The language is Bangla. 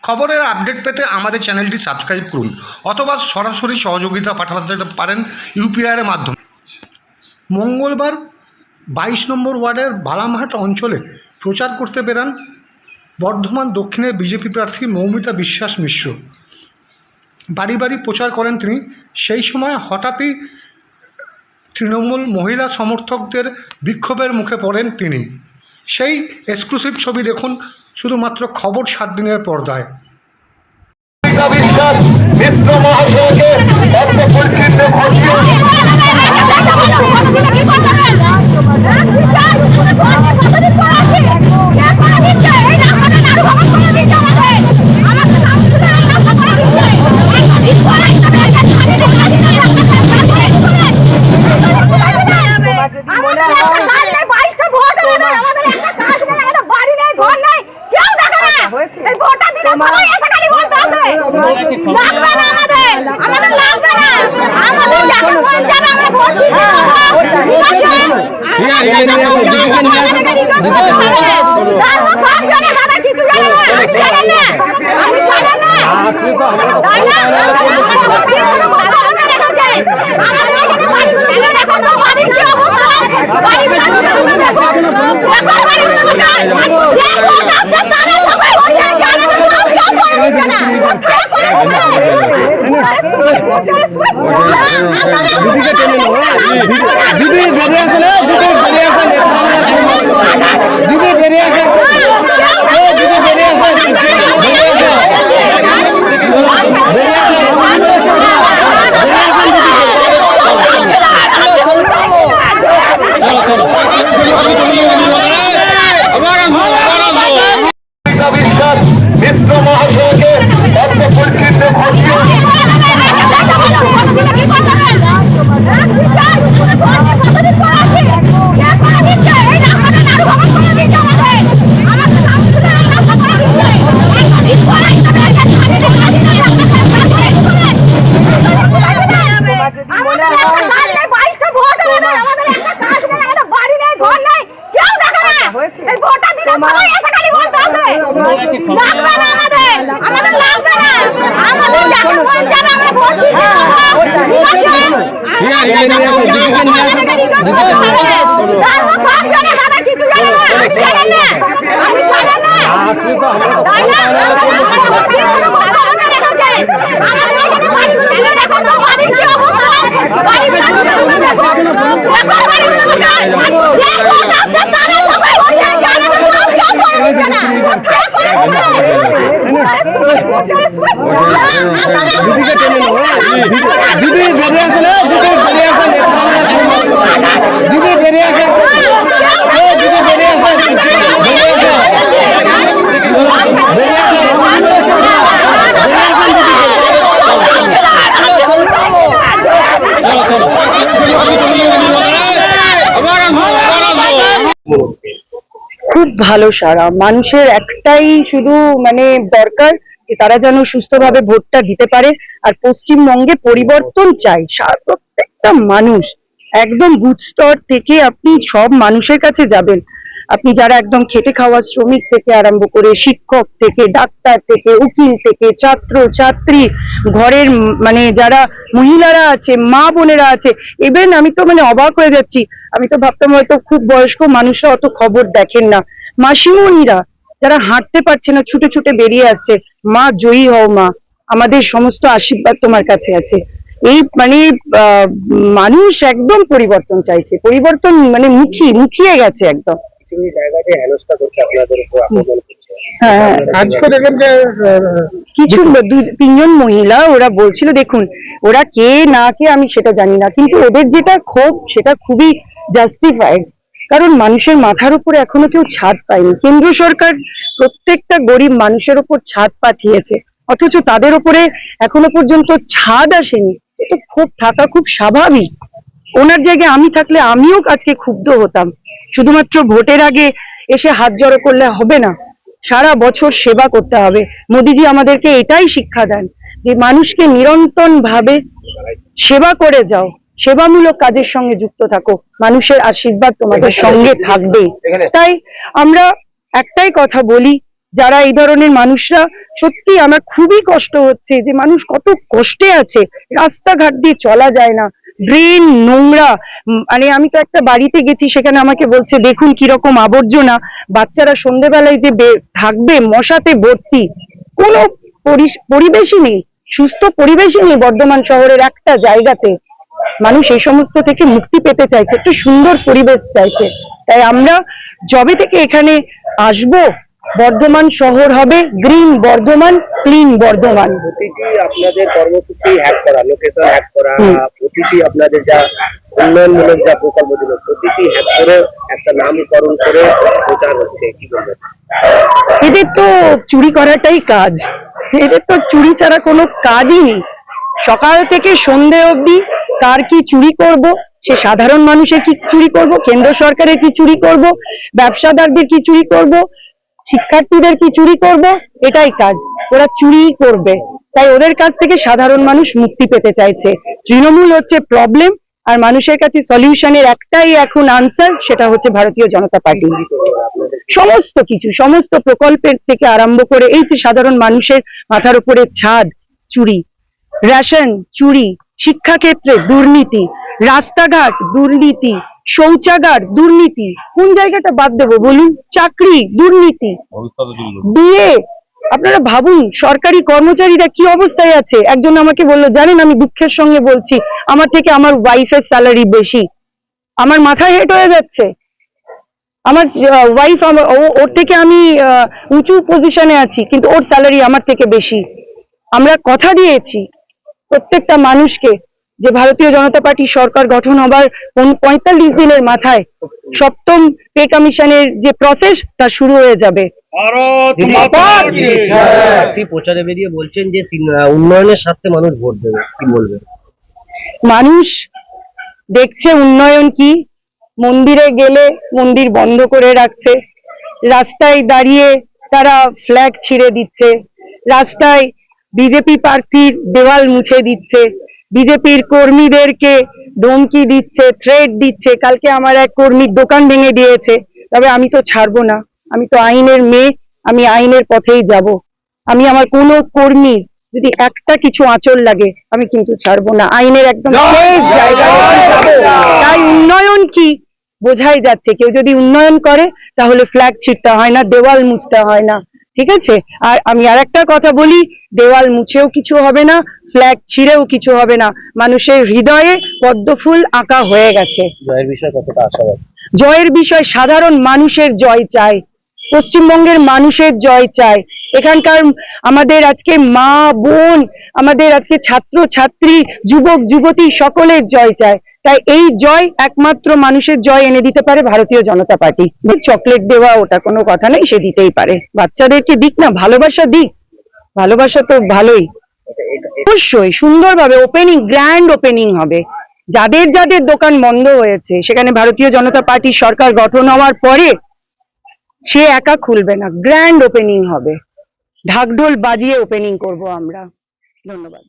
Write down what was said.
খবরের আপডেট পেতে আমাদের চ্যানেলটি সাবস্ক্রাইব করুন অথবা সরাসরি সহযোগিতা পাঠাতে পারেন ইউপিআইয়ের মাধ্যমে। মঙ্গলবার 22 নম্বর ওয়ার্ডের বালামহাট অঞ্চলে প্রচার করতে বেরান বর্ধমান দক্ষিণের বিজেপি প্রার্থী মৌমিতা বিশ্বাস মিশ্র। বাড়ি বাড়ি প্রচার করেন তিনি। সেই সময় হঠাৎই তৃণমূল মহিলা সমর্থকদের বিক্ষোভের মুখে পড়েন তিনি। সেই এক্সক্লুসিভ ছবি দেখুন শুধুমাত্র খবর 7 দিনের পর্দায়। খুব ভালো সারা মানুষের একটাই শুধু দরকার যে তারা যেন সুস্থভাবে ভোটটা দিতে পারে। আর পশ্চিমবঙ্গে পরিবর্তন চাই সারা প্রত্যেকটা মানুষ, একদম বুথ স্তর থেকে আপনি সব মানুষের কাছে যাবেন। আপনি যারা একদম খেটে খাওয়া শ্রমিক থেকে আরম্ভ করে শিক্ষক থেকে ডাক্তার থেকে উকিল থেকে ছাত্র ছাত্রী, ঘরের যারা মহিলারা আছে, মা বোনেরা আছে, ইভেন আমি তো অবাক হয়ে যাচ্ছি। আমি তো ভাবতাম হয়তো খুব বয়স্ক মানুষরা অত খবর দেখেন না, মাসিমণিরা যারা হাঁটতে পারছে না ছুটে ছুটে বেরিয়ে আসছে, মা জয়ী হও মা, আমাদের সমস্ত আশীর্বাদ তোমার কাছে আছে। এই মানুষ একদম পরিবর্তন চাইছে, পরিবর্তন মুখিয়ে গেছে একদম। কিছু 2-3 মহিলা ওরা বলছিল, দেখুন ওরা কে না কে আমি সেটা জানি না, কিন্তু ওদের যেটা ক্ষোভ সেটা খুবই জাস্টিফাইড। কারণ মানুষের মাথার উপরে এখনো কেউ ছাদ পায়নি। কেন্দ্র সরকার প্রত্যেকটা গরিব মানুষের উপর ছাদ পাঠিয়েছে, অথচ তাদের উপরে এখনো পর্যন্ত ছাদ আসেনি। এটা ক্ষোভ থাকা খুব স্বাভাবিক। ওনার জায়গায় আমি থাকলে আমিও আজকে ক্ষুব্ধ হতাম। শুধুমাত্র ভোটের আগে এসে হাত জড়ো করলে হবে না, সারা বছর সেবা করতে হবে। মোদিজি আমাদেরকে এটাই শিক্ষা দেন যে মানুষকে নিরন্তর ভাবে সেবা করে যাও, সেবামূলক কাজের সঙ্গে যুক্ত থাকো, মানুষের আশীর্বাদ তোমাদের সঙ্গে থাকবে। তাই আমরা একটাই কথা বলি যারা এই ধরনের মানুষরা, সত্যি আমার খুবই কষ্ট হচ্ছে যে মানুষ কত কষ্টে আছে, রাস্তাঘাট দিয়ে চলা যায় না, ড্রেন নোংরা। মানে আমি তো একটা বাড়িতে গেছি, সেখানে আমাকে বলছে দেখুন কিরকম আবর্জনা, বাচ্চারা সন্ধ্যেবেলায় যে থাকবে মশাতে ভর্তি, কোনো পরিবেশই নেই, সুস্থ পরিবেশই নেই বর্ধমান শহরের একটা জায়গাতে। মানুষ এই সমস্ত থেকে মুক্তি পেতে চাইছে, একটা সুন্দর পরিবেশ চাইছে। তাই আমরা যবে থেকে এখানে আসবো, বর্ধমান শহর হবে গ্রিন বর্ধমান, ক্লিন বর্ধমান। প্রতিটি আপনাদের কর্মসূচি হ্যাক করা, লোকেশন হ্যাক করা, প্রতিটি আপনাদের যা উন্নয়নমূলক যা প্রকল্প ছিল প্রতিটি হ্যাক করে একটা নামকরণ করে প্রচার হচ্ছে, কি বলবেন? এদের তো চুরি করাটাই কাজ, এদের তো চুরি ছাড়া কোনো কাজই নেই। সকাল থেকে সন্ধে অবধি কার কি চুরি করব, সে সাধারণ মানুষের কি চুরি করব, কেন্দ্র সরকারের কি চুরি করব, ব্যবসাদারদের কি চুরি করব, শিক্ষার্থীদের কি চুরি করব, এটাই কাজ, ওরা চুরিই করবে। তাই ওদের কাছ থেকে সাধারণ মানুষ মুক্তি পেতে চাইছে। তৃণমূল হচ্ছে প্রবলেম, আর মানুষের কাছে সলিউশনের একটাই এখন আনসার, সেটা হচ্ছে ভারতীয় জনতা পার্টি। সমস্ত কিছু, সমস্ত প্রকল্পের থেকে আরম্ভ করে এই যে সাধারণ মানুষের মাথার উপরে ছাদ চুরি, রেশন চুরি, শিক্ষাক্ষেত্রে দুর্নীতি, রাস্তাঘাট দুর্নীতি, শৌচাগার দুর্নীতি, কোন জায়গাটা বাদ দেবো বলুন, চাকরি দুর্নীতি, বিয়ে। আপনারা ভাবুন সরকারি কর্মচারীরা কি অবস্থায় আছে। একজন আমাকে বললো, জানেন আমি দুঃখের সঙ্গে বলছি, আমার থেকে আমার ওয়াইফের স্যালারি বেশি, আমার মাথা হেট হয়ে যাচ্ছে। আমার ওয়াইফ, ওর থেকে আমি উঁচু পজিশনে আছি, কিন্তু ওর স্যালারি আমার থেকে বেশি। আমরা কথা দিয়েছি প্রত্যেকটা মানুষকে যে ভারতীয় জনতা পার্টি সরকার গঠন হবার 45 দিনের মাথায় সপ্তম পে কমিশনের যে প্রসেস তা শুরু হয়ে যাবে। আপনি প্রচারে বেরিয়ে বলছেন যে উন্নয়নের স্বার্থে মানুষ ভোট দেবে, কি বলবেন? মানুষ দেখছে উন্নয়ন কি, মন্দিরে গেলে মন্দির বন্ধ করে রাখছে, রাস্তায় দাঁড়িয়ে তারা ফ্ল্যাগ ছিঁড়ে দিচ্ছে, রাস্তায় বিজেপি প্রার্থীর দেওয়াল মুছে দিচ্ছে, বিজেপির কর্মীদেরকে ধমকি দিচ্ছে, থ্রেট দিচ্ছে। কালকে আমার এক কর্মীর দোকান ভেঙে দিয়েছে। তবে আমি তো ছাড়বো না, আমি তো আইনের মেয়ে, আমি আইনের পথেই যাব। আমি আমার কোনো কর্মী যদি একটা কিছু আঁচল লাগে আমি কিন্তু ছাড়বো না, আইনের একদম শেষ জায়গায় যাবো। তাই উন্নয়ন কি বোঝাই যাচ্ছে, কেউ যদি উন্নয়ন করে তাহলে ফ্ল্যাগ ছিঁড়তে হয় না, দেওয়াল মুছতে হয় না, ঠিক আছে? আর আমি আর একটা কথা বলি, দেওয়াল মুছেও কিছু হবে না, ফ্ল্যাগ ছিঁড়েও কিছু হবে না, মানুষের হৃদয়ে পদ্ম ফুল আঁকা হয়ে গেছে। জয়ের বিষয়ে কতটা আশাবাদ? জয়ের বিষয় সাধারণ মানুষের জয় চাই, পশ্চিমবঙ্গের মানুষের জয় চাই, এখানকার আমাদের আজকে মা বোন, আমাদের আজকে ছাত্র ছাত্রী, যুবক যুবতী সকলের জয় চায়। তাই এই জয় একমাত্র মানুষের জয় এনে দিতে পারে ভারতীয় জনতা পার্টি। চকলেট দেওয়া ওটা কোনো কথা নেই, সে দিতেই পারে, বাচ্চাদেরকে দিক না, ভালোবাসা দিক, ভালোবাসা তো ভালোই। অবশ্যই সুন্দরভাবে ওপেনিং, গ্র্যান্ড ওপেনিং হবে। যাদের যাদের দোকান বন্ধ হয়েছে সেখানে ভারতীয় জনতা পার্টি সরকার গঠন হওয়ার পরে সে একা খুলবে না, গ্র্যান্ড ওপেনিং হবে, ঢাকঢোল বাজিয়ে ওপেনিং করব আমরা। ধন্যবাদ।